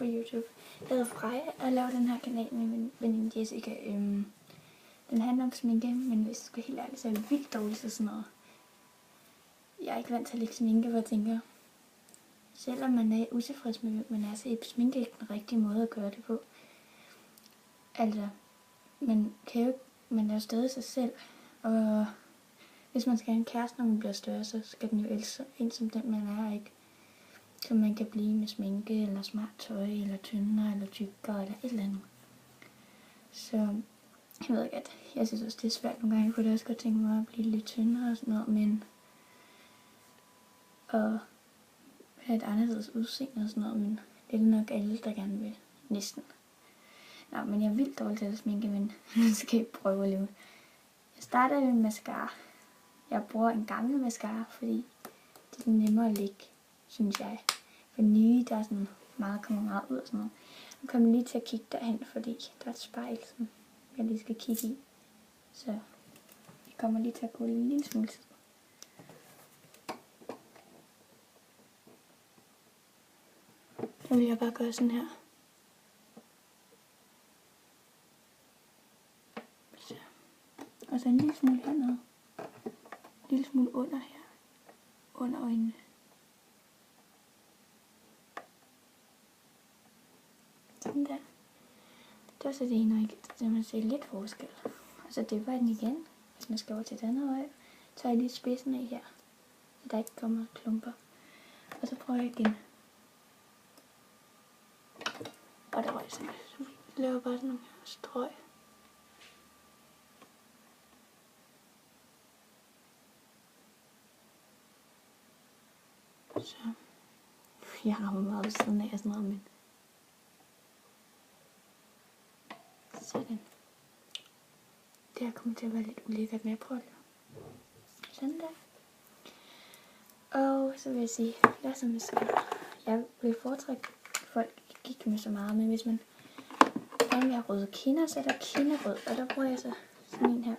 på YouTube. Jeg hedder Freja, og jeg laver den her kanal med min veninde Jessica. Den handler om sminke, men hvis jeg skal helt ærligt, så er jeg vildt dårlig til sådan noget. Jeg er ikke vant til at lægge sminke, hvor jeg tænker, selvom man er utilfreds med, hvem man er, så er sminke ikke den rigtige måde at gøre det på. Altså, man er jo stadig sig selv, og hvis man skal have en kæreste, når man bliver større, så skal den jo elske en som den, man er, ikke? Så man kan blive med sminke, eller smart tøj, eller tyndere, eller tykkere, eller et eller andet. Så jeg ved ikke, at jeg synes også, det er svært nogle gange. Jeg kunne også godt tænke mig at blive lidt tyndere og sådan noget, men og have et anderledes udseende og sådan noget, men det er nok alle, der gerne vil. Næsten. Nå, men jeg er vildt dårlig til at sminke, men nu skal jeg prøve at leve. Jeg starter med en mascara. Jeg bruger en gammel mascara, fordi det er nemmere at lægge, synes jeg. For nye, der er sådan meget, kommer meget ud og sådan noget. Nu kommer jeg lige til at kigge derhen, fordi der er et spejl, som jeg lige skal kigge i. Så jeg kommer lige til at gå en lille smule tid. Så vil jeg bare gøre sådan her. Så. Og så en lille smule hernede. En lille smule under her. Under øjnene. Sådan der. Det var så det ene øje, så man ser lidt forskel. Og så det var den igen. Hvis man skal over til et andet øje, så tager jeg lige spidsen af her. Så der ikke kommer klumper. Og så prøver jeg igen. Og der var jeg sådan. Så laver jeg bare sådan nogle strøg. Så. Jeg rammer meget ved siden af sådan noget, men sådan. Det her kommer til at være lidt ulækkert, men jeg prøver det. Sådan der. Og så vil jeg sige, lad os mascara. Jeg vil foretrække, at folk gik med så meget, men hvis man gerne vil have røde kinder, så er der kinderrød, og der bruger jeg så sådan en her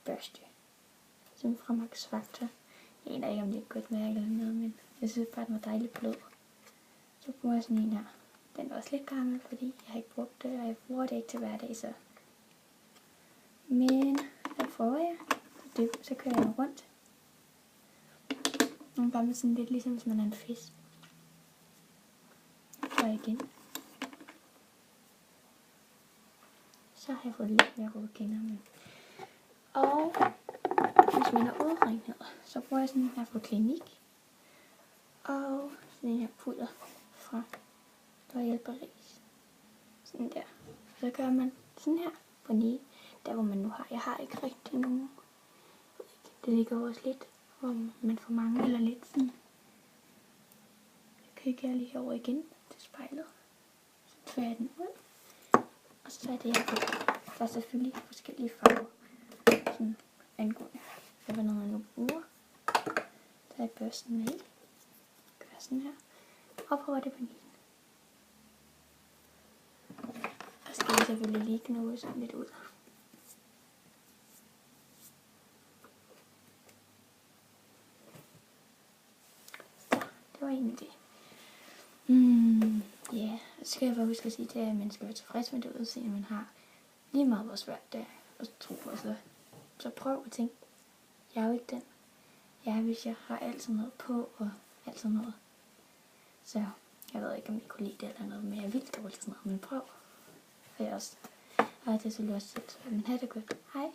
børste. Som fra Max Factor. Jeg aner ikke, om det er et godt mærke eller noget, men jeg synes bare, den var dejligt blød. Så bruger jeg sådan en her. Den er også lidt gammel, fordi jeg har ikke brugt det, og jeg bruger det ikke til hverdag, så. Men der får jeg. Så kører jeg rundt. Nogle gange sådan lidt ligesom hvis man er en fisk. Så igen. Så har jeg fået lidt mere røde kinder med. Og hvis man har udrenhed, så bruger jeg sådan en her fra Klinik. Og sådan en her pudder fra L'Oréal Paris. Sådan der. Så gør man sådan her på nede. Der hvor man nu har. Jeg har ikke rigtig nogen. Det ligger også lidt, hvor man får mange eller lidt sådan. Så kigger jeg lige herover igen til spejlet. Så tager jeg den ud. Og så tager jeg det her på. Der er selvfølgelig forskellige farver. Sådan angående. Hvad noget man nu bruger. Så tager jeg børsten med. Gør sådan her. Og prøver det på niden. Og så skal jeg selvfølgelig lige knurre sådan lidt ud. Det var egentlig det. Ja, så skal jeg bare huske at sige til at man skal være tilfreds med det udseende, man har. Lige meget hvor svært det er at tro på sig. Så prøv at tænke, jeg er jo ikke den. Jeg er, hvis jeg har alt sådan noget på og alt sådan noget. Så jeg ved ikke, om I kunne lide det eller noget, men jeg er vildt dårlig til sådan noget, men prøv. Og jeg også har det selvfølgelig også selv, så have det godt. Hej.